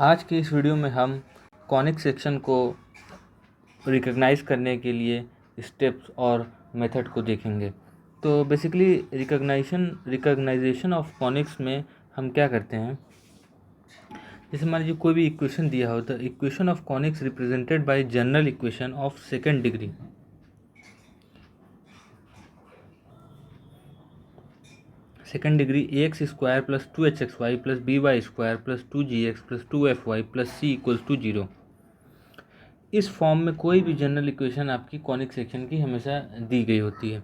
आज के इस वीडियो में हम कॉनिक सेक्शन को रिकॉग्नाइज करने के लिए स्टेप्स और मेथड को देखेंगे। तो बेसिकली रिकॉग्नाइजेशन ऑफ कॉनिक्स में हम क्या करते हैं, जैसे मान लीजिए कोई भी इक्वेशन दिया हो, the equation of conics represented by general equation of second degree. Second degree ax square plus 2hxy plus by square plus 2gx plus 2fy plus c equals to 0। इस फॉर्म में कोई भी जनरल इक्वेशन आपकी conic section की हमेशा दी गई होती है।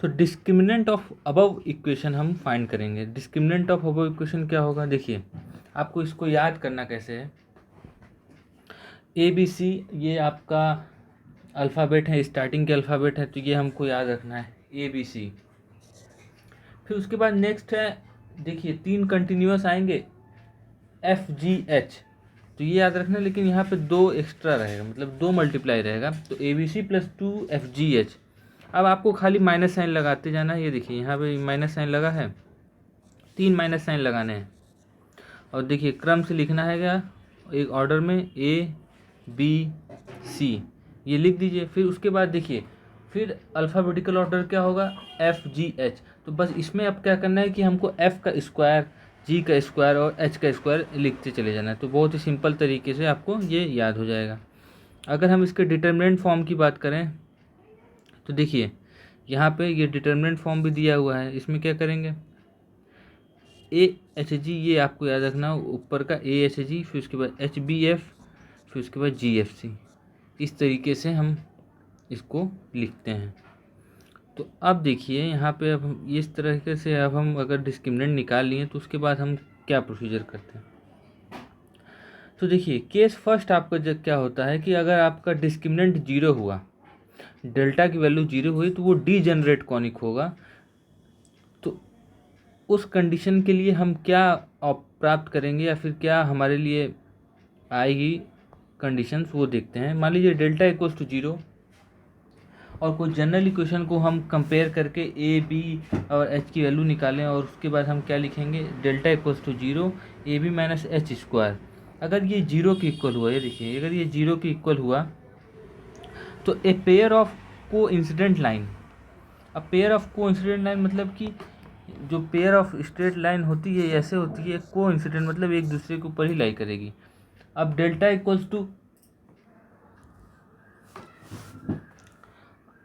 तो डिस्क्रिमिनेंट ऑफ अबव इक्वेशन हम फाइंड करेंगे। डिस्क्रिमिनेंट ऑफ अबव इक्वेशन क्या होगा, देखिए आपको इसको याद करना कैसे है। ए बी सी ये आपका अल्फ़ाबेट है, स्टार्टिंग के अल्फ़ाबेट है, तो ये हमको याद रखना है ए बी सी। फिर उसके बाद नेक्स्ट है, देखिए 3 कंटिन्यूअस आएंगे एफ जी एच, तो ये याद रखना, लेकिन यहाँ पे 2 एक्स्ट्रा रहेगा, मतलब 2 मल्टीप्लाई रहेगा, तो A B C plus 2 F G H. अब आपको खाली माइनस साइन लगाते जाना है। ये देखिए यहाँ पे माइनस साइन लगा है, 3 माइनस साइन लगाने हैं, और देखिए क्रम से लिखना है क्या, एक ऑर्डर में ए बी सी ये लिख दीजिए। फिर उसके बाद देखिए फिर अल्फ़ाबेटिकल ऑर्डर क्या होगा, एफ जी एच। तो बस इसमें अब क्या करना है कि हमको एफ का स्क्वायर, जी का स्क्वायर और एच का स्क्वायर लिखते चले जाना है। तो बहुत ही सिंपल तरीके से आपको ये याद हो जाएगा। अगर हम इसके डिटर्मिनेंट फॉर्म की बात करें तो देखिए यहाँ पे ये डिटर्मिनेंट फॉर्म भी दिया हुआ है। इसमें क्या करेंगे, ए एच जी, ये आपको याद रखना, ऊपर का ए एच जी, फिर उसके बाद एच बी एफ, फिर उसके बाद जी एफ सी। इस तरीके से हम इसको लिखते हैं। तो अब देखिए यहाँ पे अब हम इस तरीके से, अब हम अगर डिस्क्रिमिनेंट निकाल लिए तो उसके बाद हम क्या प्रोसीजर करते हैं। तो देखिए केस फर्स्ट आपका जब क्या होता है कि अगर आपका डिस्क्रिमिनेंट 0 हुआ, डेल्टा की वैल्यू 0 हुई, तो वो डीजेनरेट कॉनिक होगा। तो उस कंडीशन के लिए हम क्या प्राप्त करेंगे, या फिर क्या हमारे लिए आएगी कंडीशंस, वो देखते हैं। मान लीजिए डेल्टा इक्वल्स टू 0 और कोई जनरल इक्वेशन को हम कंपेयर करके ए बी और एच की वैल्यू निकालें, और उसके बाद हम क्या लिखेंगे, delta equals to 0 A B minus H square. अगर ये 0 के इक्वल हुआ, ये देखिए अगर ये 0 के इक्वल हुआ तो ए पेयर ऑफ को इंसिडेंट लाइन। अब पेयर ऑफ को इंसिडेंट लाइन मतलब कि जो पेयर ऑफ स्ट्रेट लाइन होती है ऐसे होती है, को इंसिडेंट मतलब एक दूसरे के ऊपर ही लाई करेगी। अब डेल्टा इक्वल्स टू,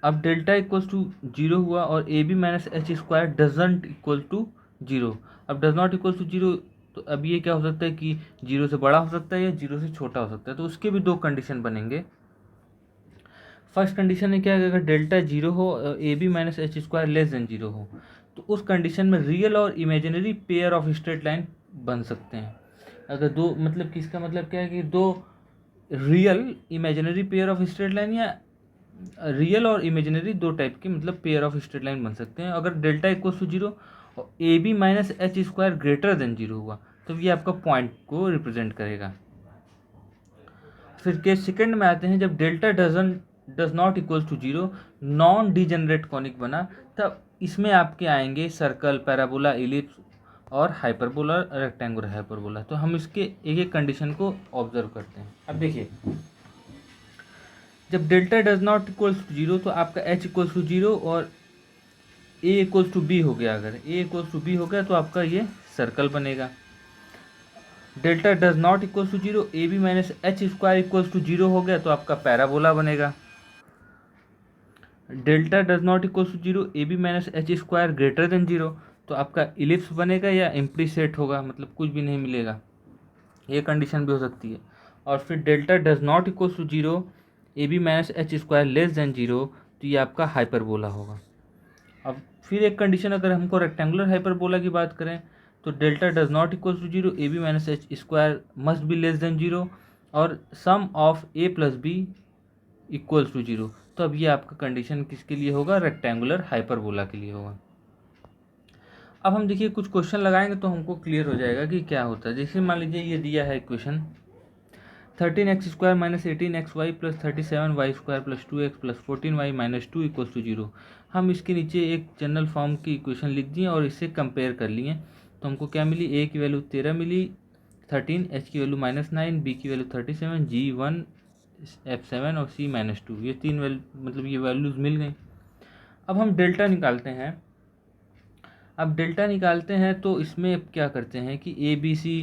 अब डेल्टा इक्वल्स टू 0 हुआ और A B minus H square doesn't equal to 0। अब डज नॉट इक्वल टू 0, तो अब ये क्या हो सकता है कि 0 से बड़ा हो सकता है या 0 से छोटा हो सकता है। तो उसके भी 2 कंडीशन बनेंगे। फर्स्ट कंडीशन है क्या, अगर डेल्टा 0 हो और A B minus H square less than 0 हो, तो उस कंडीशन में रियल और imaginary pair of straight line बन सकते हैं। अगर 2 मतलब कि इसका मतलब क्या है कि 2 real imaginary pair of straight line, या रियल और इमेजिनरी 2 टाइप के मतलब पेयर ऑफ स्ट्रेट लाइन बन सकते हैं। अगर डेल्टा इक्वल टू 0 और A B minus H square greater than 0 हुआ, तो ये आपका पॉइंट को रिप्रेजेंट करेगा। फिर केस सेकंड में आते हैं, जब delta does not equal to 0, non degenerate conic बना, तब इसमें आपके आएंगे सर्कल, पैराबोला, इलिप्स और हाइपरबोला, रेक्टेंगुलर हाइपरबोला। तो हम इसके एक एक कंडीशन को ऑब्जर्व करते हैं। अब देखिए जब delta does not equals to 0, तो आपका एच इक्वल्स टू 0 और ए इक्वल्स टू बी हो गया। अगर ए इक्वल्स टू बी हो गया तो आपका ये सर्कल बनेगा। Delta does not equals to 0, A B minus H square equals to 0 हो गया तो आपका पैराबोला बनेगा। Delta does not equals to 0, A B minus H square greater than 0, तो आपका इलिप्स बनेगा या एम्प्टी सेट होगा, मतलब कुछ भी नहीं मिलेगा। ये कंडीशन भी हो सकती है। और फिर delta does not equals to 0, A B minus H square less than 0, तो ये आपका हाइपरबोला होगा। अब फिर एक कंडीशन, अगर हमको रेक्टेंगुलर हाइपरबोला की बात करें, तो delta does not equals to 0, A B minus H square must be less than 0, और sum of A plus B equals to 0। तो अब ये आपका कंडीशन किसके लिए होगा, रेक्टेंगुलर हाइपरबोला के लिए होगा। अब हम देखिए कुछ क्वेश्चन लगाएंगे तो हमको क्लियर हो जाएगा कि क्या होता है। जैसे मान लीजिए ये दिया है equation 13x square minus 18xy plus 37y square plus 2x plus 14y minus 2 equals to 0। हम इसके नीचे एक जनरल फॉर्म की इक्वेशन लिख दिए और इससे कंपेयर कर लिए, तो हमको क्या मिली, a की वैल्यू 13 मिली, 13, H की वैल्यू -9, B की वैल्यू 37, G 1, F 7 और C -2, ये तीन मतलब ये वैल्यूज़ मिल गई। अब हम डेल्टा निकालते हैं। अब डेल्टा निकालते हैं तो इसमें क्या करते हैं कि ABC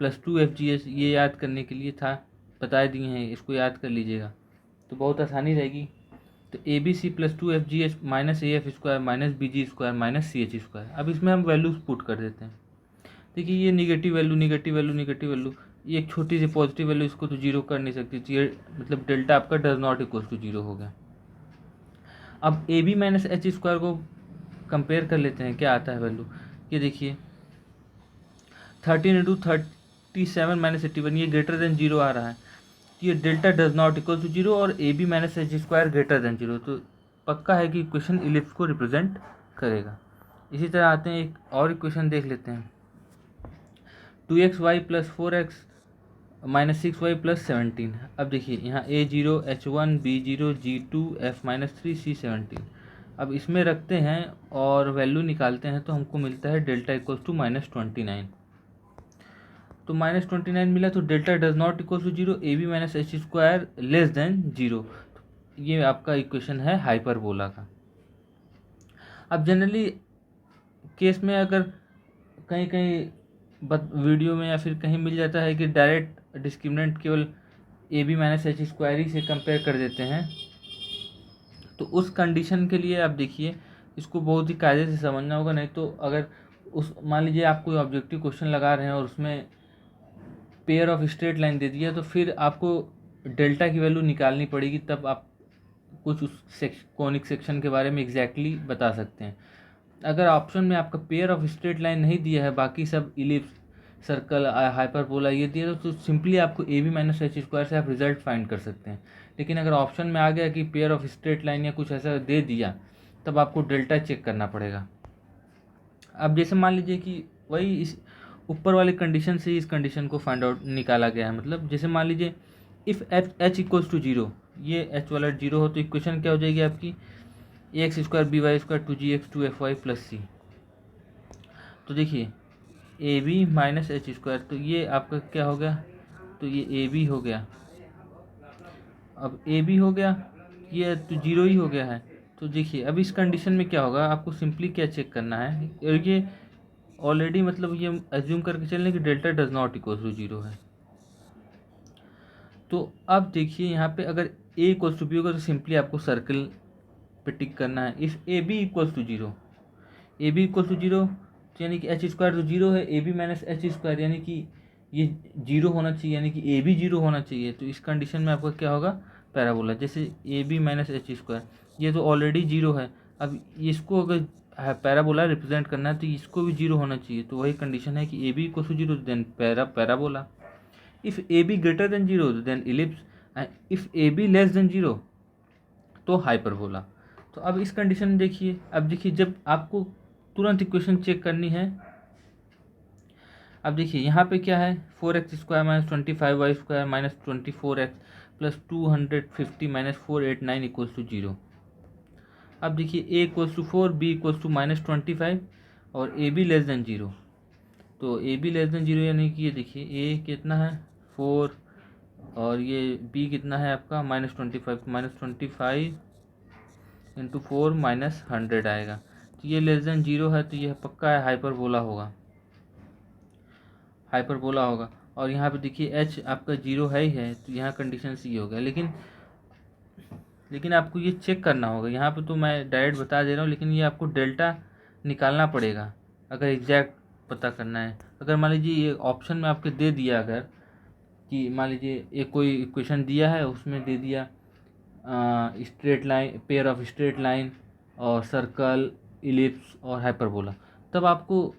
+ 2FGH ये याद करने के लिए था, बता दिए हैं, इसको याद कर लीजिएगा तो बहुत आसानी रहेगी। तो ABC + 2FGH -AF² -BG² -CH²। अब इसमें हम वैल्यूज पुट कर देते हैं। देखिए ये negative value negative value negative value, ये एक छोटी सी पॉजिटिव वैल्यू, इसको तो जीरो कर नहीं सकती, तो ये मतलब डेल्टा आपका does not equal to zero हो गया। अब AB - H² को कंपेयर कर लेते हैं, क्या आता है वैल्यू। ये देखिए 13 × 37 - 81, ये ग्रेटर देन जीरो आ रहा है, ये delta does not equal to zero और AB - H² greater than zero, तो पक्का है कि इक्वेशन इलिप्स को रिप्रेजेंट करेगा। इसी तरह आते हैं एक और इक्वेशन देख लेते हैं। 2xy + 4x - 6y + 17। अब देखिए यहाँ A0 H1 B0 G2 F -3 C 17। अब इसमें रखते हैं और वैल्यू निकालते हैं तो हमको मिलता है डेल्टा इक्वल टू -29। तो -29 मिला, तो delta does not equal to zero, AB - H² less than zero. ये आपका इक्वेशन है हाइपरबोला का। अब जनरली केस में अगर कहीं कहीं वीडियो में या फिर कहीं मिल जाता है कि डायरेक्ट डिस्क्रिमिनेंट केवल AB - H² ही से कंपेयर कर देते हैं, तो उस कंडीशन के लिए आप देखिए इसको बहुत ही कायदे से समझना होगा। नहीं तो अगर उस मान लीजिए आप कोई ऑब्जेक्टिव क्वेश्चन लगा रहे हैं और उसमें पेयर ऑफ स्ट्रेट लाइन दे दिया, तो फिर आपको डेल्टा की वैल्यू निकालनी पड़ेगी, तब आप कुछ उस कॉनिक सेक्शन के बारे में एग्जैक्टली बता सकते हैं। अगर ऑप्शन में आपका पेयर ऑफ स्ट्रेट लाइन नहीं दिया है, बाकी सब इलिप्स, सर्कल, हाइपरबोला ये दिया, तो सिंपली आपको AB - H² से आप रिजल्ट फाइंड कर सकते हैं। लेकिन अगर ऑप्शन में आ गया कि पेयर ऑफ स्ट्रेट लाइन या कुछ ऐसा दे दिया, तब आपको डेल्टा चेक करना पड़ेगा। अब जैसे मान लीजिए कि वही इस ऊपर वाली कंडीशन से इस कंडीशन को फाइंड आउट निकाला गया है। मतलब जैसे मान लीजिए इफ़ H = 0, ये H वाला 0 हो, तो इक्वेशन क्या हो जाएगी आपकी AX² BY² 2GX 2FY + C। तो देखिए AB - H², तो ये आपका क्या हो गया, तो ये AB हो गया। अब AB हो गया, ये तो जीरो ही हो गया है। तो देखिए अब इस कंडीशन में क्या होगा, आपको सिंपली क्या चेक करना है, और ये ऑलरेडी मतलब ये एज्यूम करके चलने कि delta does not equal to zero है। तो अब देखिए यहाँ पे अगर A = B होगा तो सिंपली आपको सर्कल पे टिक करना है। इफ़ AB = 0, AB = 0 यानी कि H² तो जीरो है, AB - H² यानी कि ये जीरो होना चाहिए, यानी कि AB जीरो होना चाहिए। तो इस कंडीशन में आपका क्या होगा, पैराबोला। जैसे AB - H², ये तो ऑलरेडी जीरो है, अब इसको अगर पैराबोला रिप्रेजेंट करना है तो इसको भी जीरो होना चाहिए। तो वही कंडीशन है कि AB = 0 then parabola. If AB greater than zero then ellipse, and if AB less than zero तो हाइपरबोला। तो अब इस कंडीशन में देखिए, अब देखिए जब आपको तुरंत इक्वेशन चेक करनी है, अब देखिए यहाँ पे क्या है, 4x² - 25y² - 24x + 250 - 489 = 0। अब देखिए A = 4, B = -25 और AB लेस देन जीरो। तो AB लेस देन जीरो यानी कि ये देखिए A कितना है 4 और ये B कितना है आपका -25, -25 × 4 -100 आएगा। तो ये लेस देन जीरो है, तो ये पक्का है हाइपरबोला होगा, हाइपरबोला होगा। और यहाँ पे देखिए H आपका जीरो है ही है, तो यहाँ कंडीशन सी हो गया। लेकिन आपको ये चेक करना होगा, यहाँ पे तो मैं डायरेक्ट बता दे रहा हूँ, लेकिन ये आपको डेल्टा निकालना पड़ेगा अगर एग्जैक्ट पता करना है। अगर मान लीजिए ये ऑप्शन में आपके दे दिया, अगर कि मान लीजिए एक कोई इक्वेशन दिया है, उसमें दे दिया straight line, pair of straight line और सर्कल, इलिप्स और हाइपरबोला, तब आपको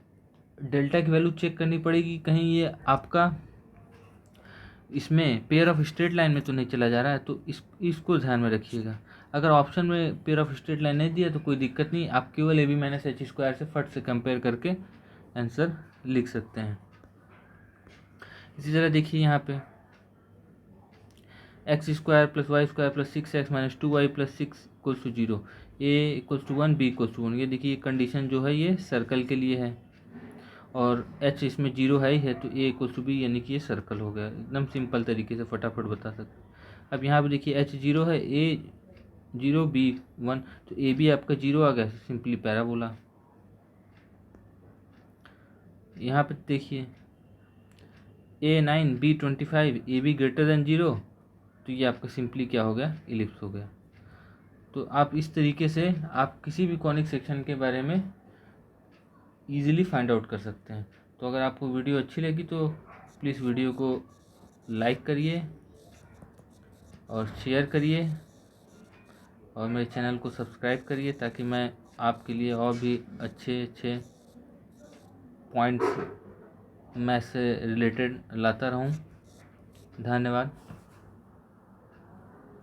डेल्टा की वैल्यू चेक करनी पड़ेगी, कहीं ये आपका इसमें पेयर ऑफ स्ट्रेट लाइन में तो नहीं चला जा रहा है। तो इसको ध्यान में रखिएगा। अगर ऑप्शन में पेयर ऑफ स्ट्रेट लाइन नहीं दिया तो कोई दिक्कत नहीं, आप केवल AB - H² से फट से कंपेयर करके आंसर लिख सकते हैं। इसी तरह देखिए यहाँ पे x² + y² + 6x - 2y + 6 = 0, A = 1, B = 1। ये देखिए कंडीशन जो है ये सर्कल के लिए है। और एच इसमें 0 है ही है, तो ए इक्वल टू बी, यानी कि ये सर्कल हो गया। एकदम सिंपल तरीके से फटाफट बता सकते हैं। अब यहाँ पे देखिए एच 0 है, ए 0 बी 1, तो ए बी आपका 0 आ गया, सिंपली पैराबोला। यहाँ पे देखिए A 9 B 25 A B greater than 0, तो ये आपका सिंपली क्या हो गया, इलिप्स हो गया। तो आप इस तरीके से आप किसी भी कॉनिक सेक्शन के बारे में ईजिली फाइंड आउट कर सकते हैं। तो अगर आपको वीडियो अच्छी लगी तो प्लीज़ वीडियो को लाइक करिए और शेयर करिए और मेरे चैनल को सब्सक्राइब करिए, ताकि मैं आपके लिए और भी अच्छे अच्छे पॉइंट्स मैथ से रिलेटेड लाता रहूं। धन्यवाद।